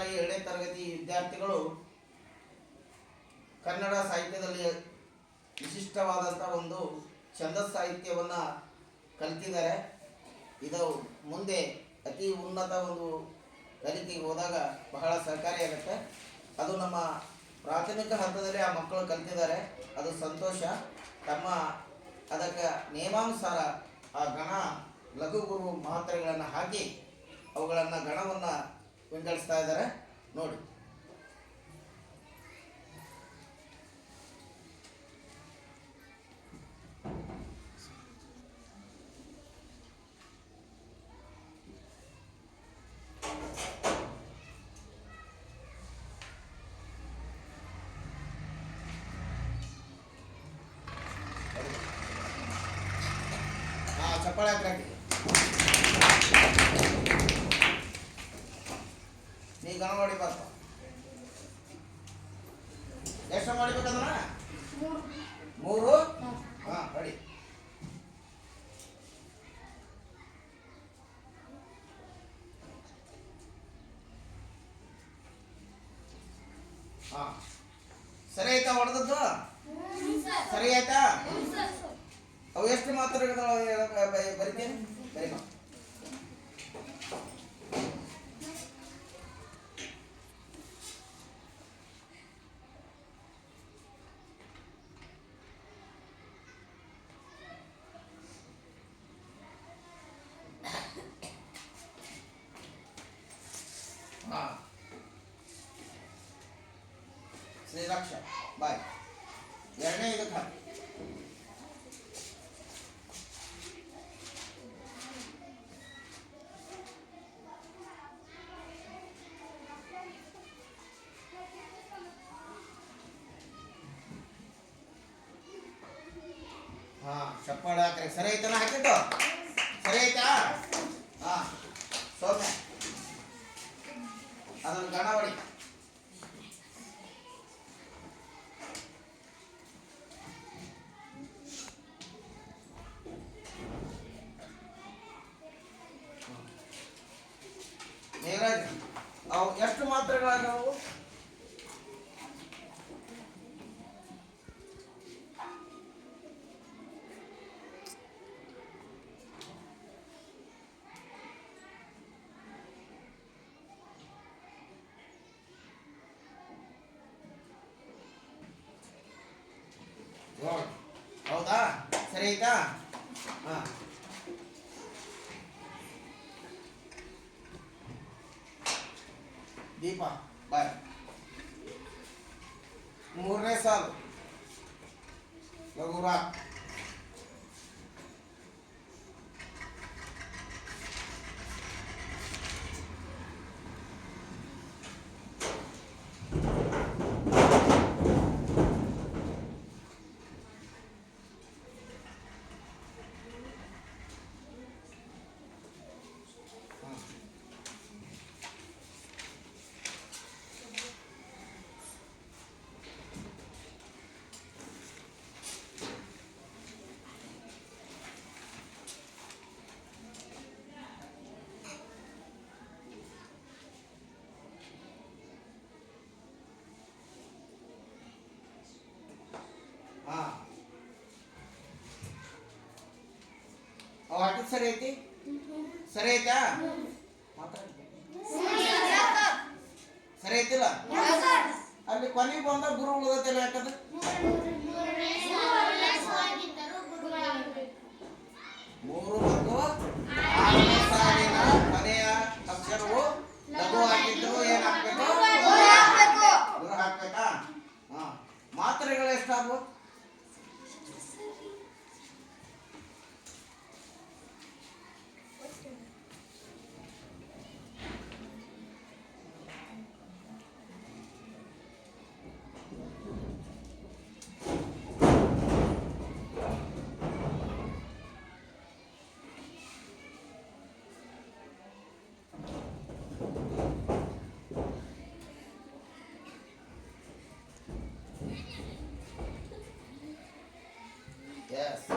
ಶಾಲೆಯ 2ನೇ ತರಗತಿ ವಿದ್ಯಾರ್ಥಿಗಳು ಕನ್ನಡ ಸಾಹಿತ್ಯದಲ್ಲಿ ವಿಶಿಷ್ಟವಾದಂಥ ಒಂದು ಛಂದಸ್ ಸಾಹಿತ್ಯವನ್ನು ಕಲಿತಿದ್ದಾರೆ. ಇದು ಮುಂದೆ ಅತಿ ಉನ್ನತ ಒಂದು ಕಲಿಕೆಗೆ ಹೋದಾಗ ಬಹಳ ಸಹಕಾರಿಯಾಗುತ್ತೆ. ಅದು ನಮ್ಮ ಪ್ರಾಥಮಿಕ ಹಂತದಲ್ಲಿ ಆ ಮಕ್ಕಳು ಕಲಿತಿದ್ದಾರೆ, ಅದು ಸಂತೋಷ. ತಮ್ಮ ಅದಕ್ಕೆ ನಿಯಮಾನುಸಾರ ಆ ಗಣ ಲಘು ಗುರು ಮಾತ್ರೆಗಳನ್ನು ಹಾಕಿ ಅವುಗಳನ್ನು ಗಣವನ್ನು ವಿಂಗಡಿಸ್ತಾ ಇದ್ದಾರೆ ನೋಡಿ. ಚಪ್ಪಾಳೆ ಹಾಕಿ ನೀ ಗಣ ಮಾಡಿ ಬರ್ತ ಎಷ್ಟು ಮಾಡಿಬೇಕಂದ್ರ 3 ಹಾಂ ರೆಡಿ. ಹಾಂ ಸರಿ ಆಯ್ತಾ? ಹೊಡೆದದ್ದು ಸರಿ ಆಯ್ತಾ? ಅವು ಎಷ್ಟು ಮಾತ್ರೆಗಳು ಬರಿತೇನೆ ಬರೀ ಹಾಂ ಶ್ರೀರಕ್ಷ ಬಾಯ್. ಎರಡನೇ ಇದಕ್ಕೆ ಹಾಕಿ. ಹಾಂ ಚಪ್ಪಾಳೆ ಹಾಕ್ರಿ. ಸರಿ ಆಯ್ತಾನ? ಹಾಕಿಟ್ಟು ಸರಿ ಆಯ್ತಾ? ಹಾಂ ಸೌಮ್ಯ ಅದನ್ನು ಗಣ ಹೊಡಿ. ಮೇಘರಾಜ್ ಅವು ಎಷ್ಟು ಮಾತ್ರೆಗಳಾಗವು? ಹೌದಾ? ಸರಿ ಆಯ್ತಾ? ಹಾಂ ದೀಪ ಬಾಯ್. 3ನೇ ಸಾಲು ಲಘುರಾ. ಹಾಂ ಅವು ಹಾಕಿದ್ ಸರಿ ಐತಿ? ಸರಿ ಆಯ್ತಾ? ಸರಿ ಐತಿಲ್ಲ? ಅಲ್ಲಿ ಕೊನೆಗೆ ಬಂದ ಗುರು ಉಳಿದೈತಿಲ್ಲ, ಯಾಕಂದ್ರೆ 3 ಮತ್ತು 6ನೇ ಸಾಲಿನ ಕೊನೆಯ ಅಕ್ಷರವು ಲಘು ಹಾಕಿದ್ರು ಏನು ಹಾಕ್ಬೇಕು? ಗುರು ಹಾಕ್ಬೇಕಾ? ಹಾಂ ಮಾತ್ರೆಗಳು ಎಷ್ಟಾಗು? Yes.